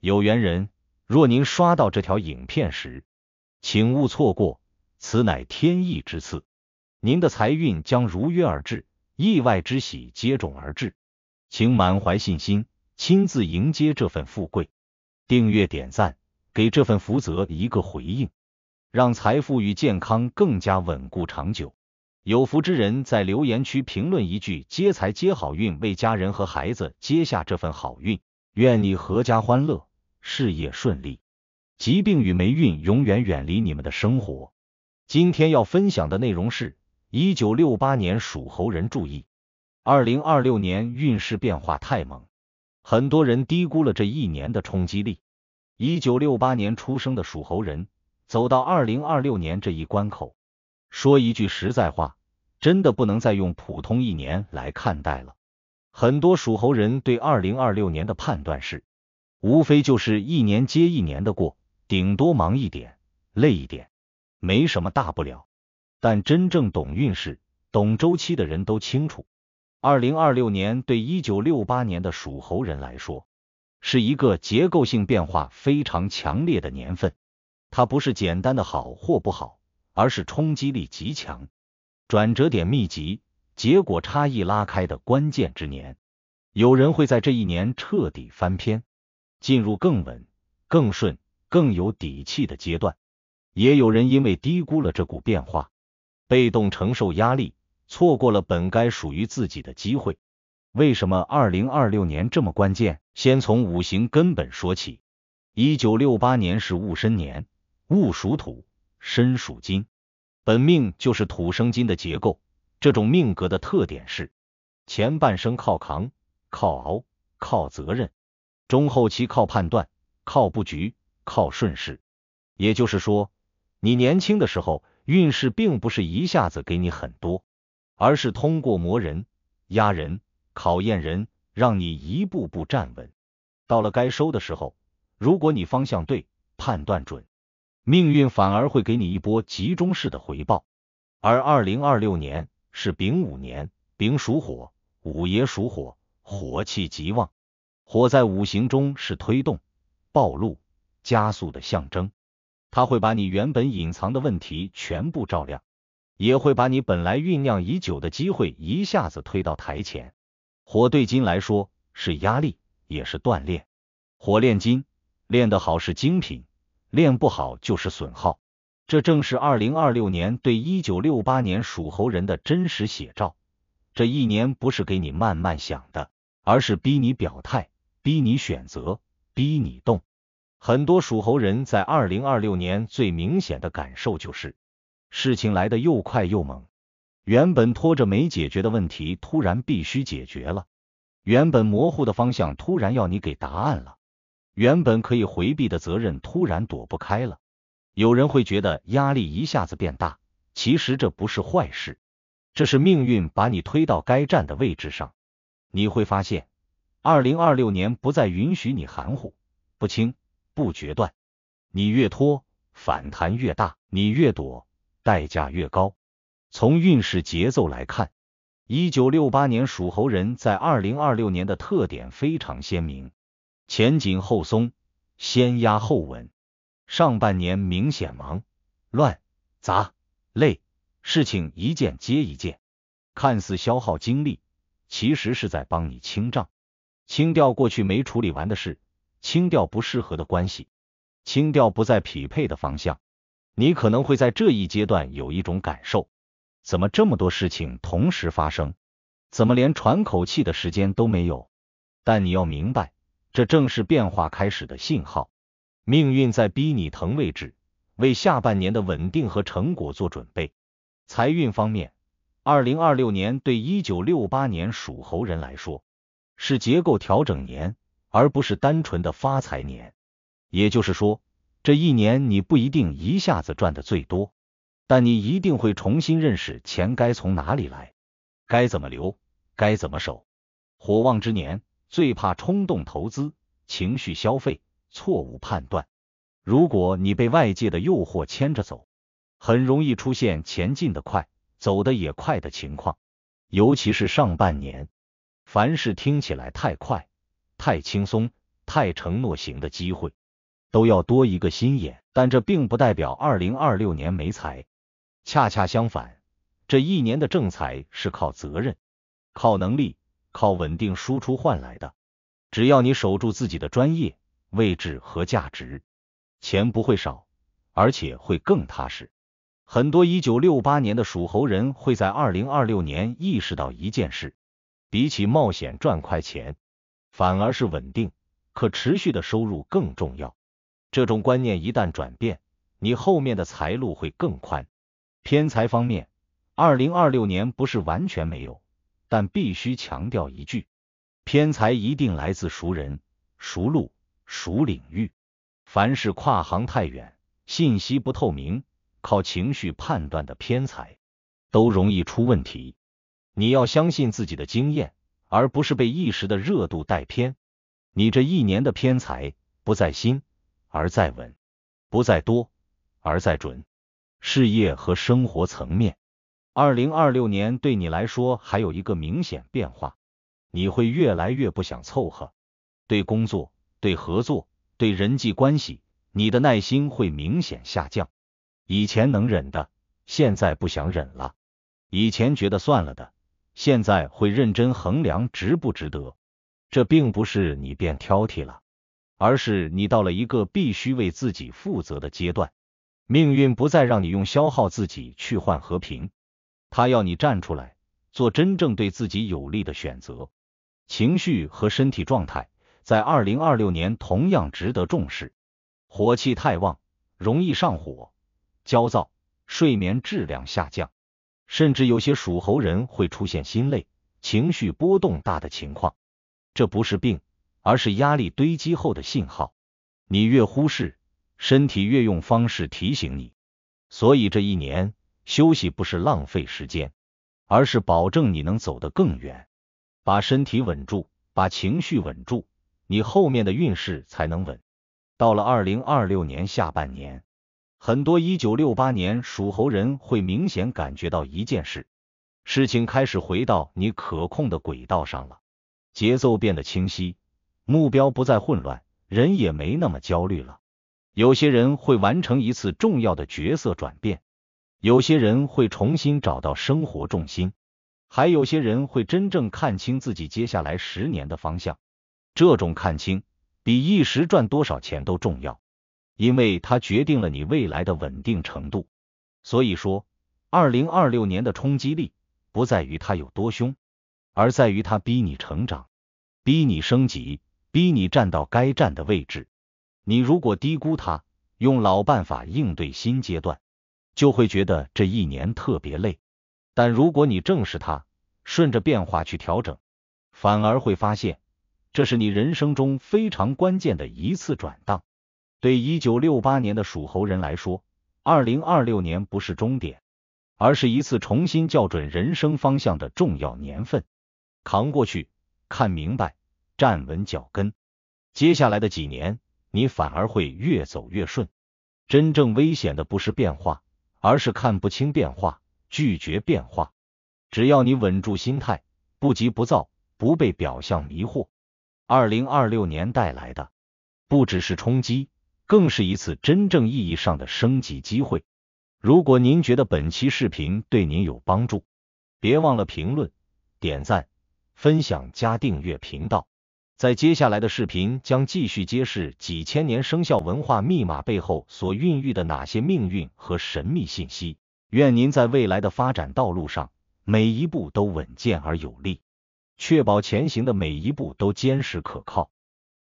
有緣人，若您刷到這條影片時，請勿錯過，此乃天意之賜，您的財運將如約而至，意外之喜接踵而至，請滿懷信心，親自迎接這份富貴。訂閱點讚，給這份福澤一個回應，讓財富與健康更加穩固長久。有福之人在留言區評論一句接財接好運，為家人和孩子接下這份好運，願你闔家歡樂，事業順利，疾病與霉運永遠遠離你們的生活。今天要分享的內容是1968年屬猴人注意，2026年運勢變化太猛，很多人低估了這一年的衝擊力。1968年出生的屬猴人，走到2026年這一關口，說一句實在話，真的不能再用普通一年來看待了。很多屬猴人對2026年的判斷是，無非就是一年接一年的過，頂多忙一點，累一點，沒什麼大不了。但真正懂運勢、懂週期的人都清楚，2026年對1968年的屬猴人來說，是一個結構性變化非常強烈的年份。它不是簡單的好或不好，而是衝擊力極強，轉折點密集，結果差異拉開的關鍵之年。有人會在這一年徹底翻篇，進入更穩、更順、更有底氣的階段。也有人因為低估了這股變化，被動承受壓力，錯過了本該屬於自己的機會。為什麼2026年這麼關鍵？先從五行根本說起。1968年是戊申年，戊屬土，申屬金，本命就是土生金的結構。這種命格的特點是，前半生靠扛、靠熬、靠責任，中後期靠判斷、靠布局、靠順勢。也就是說，你年輕的時候，運勢並不是一下子給你很多，而是通過磨人、壓人、考驗人，讓你一步步站穩。到了該收的時候，如果你方向對，判斷準，命運反而會給你一波集中式的回報。而2026年是丙午年，丙屬火，午也屬火，火氣極旺。火在五行中是推動、暴露、加速的象徵，它會把你原本隱藏的問題全部照亮，也會把你本來醞釀已久的機會一下子推到台前。火對金來說是壓力，也是鍛鍊。火煉金，練得好是精品，練不好就是損耗。這正是2026年對1968年屬猴人的真實寫照。這一年不是給你慢慢想的，而是逼你表態，逼你選擇，逼你動。很多屬猴人在2026年最明顯的感受就是，事情來得又快又猛，原本拖着沒解決的問題突然必須解決了，原本模糊的方向突然要你給答案了，原本可以回避的責任突然躲不開了。有人會覺得壓力一下子變大，其實這不是壞事，這是命運把你推到該站的位置上。你會發現，2026年不再允許你含糊、不清、不決斷。你越拖，反彈越大；你越躲，代價越高。從運勢節奏來看，1968年屬猴人在2026年的特點非常鮮明，前緊後鬆，先壓後穩。上半年明顯忙、亂、雜、累，事情一件接一件，看似消耗精力，其實是在幫你清賬，清掉過去沒處理完的事，清掉不適合的關係，清掉不再匹配的方向。你可能會在這一階段有一種感受，怎麼這麼多事情同時發生，怎麼連喘口氣的時間都沒有？但你要明白，這正是變化開始的信號。命運在逼你騰位置，為下半年的穩定和成果做準備。財運方面，2026年對1968年屬猴人來說，是結構調整年，而不是單純的發財年。也就是說，這一年你不一定一下子賺得最多，但你一定會重新認識錢該從哪裡來，該怎麼留，該怎麼守。火旺之年，最怕衝動投資、情緒消費、錯誤判斷。如果你被外界的誘惑牽着走，很容易出現前進的快，走得也快的情況。尤其是上半年，凡事聽起來太快、太輕鬆、太承諾型的機會，都要多一個心眼。但這並不代表2026年沒財，恰恰相反，這一年的正財是靠責任、靠能力、靠穩定輸出換來的。只要你守住自己的專業、位置和價值，錢不會少，而且會更踏實。很多1968年的屬猴人會在2026年意識到一件事，比起冒險賺快錢，反而是穩定、可持續的收入更重要。這種觀念一旦轉變，你後面的財路會更寬。偏財方面，2026年不是完全沒有，但必須強調一句，偏財一定來自熟人、熟路、熟領域。凡是跨行太遠、信息不透明、靠情緒判斷的偏財，都容易出問題。你要相信自己的經驗，而不是被一時的熱度帶偏。你這一年的偏財不在心，而在穩；不在多，而在準。事業和生活層面，2026年對你來說還有一個明顯变化，你會越來越不想湊合。對工作、對合作、對人際關係，你的耐心會明顯下降。以前能忍的，現在不想忍了；以前覺得算了的，現在會認真衡量值不值得。這並不是你變挑剔了，而是你到了一個必須為自己負責的階段。命運不再讓你用消耗自己去換和平，它要你站出來，做真正對自己有利的選擇。情緒和身體狀態在2026年同樣值得重視。火氣太旺，容易上火、焦躁，睡眠質量下降，甚至有些屬猴人會出現心累、情緒波動大的情況。這不是病，而是壓力堆積後的信號。你越忽視，身體越用方式提醒你。所以這一年，休息不是浪費時間，而是保證你能走得更遠。把身體穩住，把情緒穩住，你後面的運勢才能穩。到了2026年下半年，很多1968年屬猴人會明顯感覺到一件事，事情開始回到你可控的軌道上了，節奏變得清晰，目標不再混亂，人也沒那麼焦慮了。有些人會完成一次重要的角色轉變，有些人會重新找到生活重心，還有些人會真正看清自己接下來10年的方向。這種看清比一時賺多少錢都重要，因為它決定了你未來的穩定程度。所以說，2026年的衝擊力不在於它有多兇，而在於它逼你成長，逼你升級，逼你站到該站的位置。你如果低估它，用老辦法應對新階段，就會覺得這一年特別累。但如果你正視它，順着變化去調整，反而會發現，這是你人生中非常關鍵的一次轉檔。對1968年的屬猴人來說，2026年不是終點，而是一次重新校準人生方向的重要年份。扛過去，看明白，站穩腳跟，接下来的幾年，你反而會越走越順。真正危險的不是变化，而是看不清变化，拒絕變化。只要你穩住心態，不急不躁，不被表象迷惑，2026年帶來的不只是衝擊，更是一次真正意義上的升級機會。如果您覺得本期視頻對您有幫助，別忘了評論、點讚、分享加訂閱頻道。在接下來的視頻將繼續揭示幾千年生肖文化密碼背後所孕育的哪些命運和神秘信息。願您在未來的發展道路上，每一步都穩健而有力，確保前行的每一步都堅實可靠。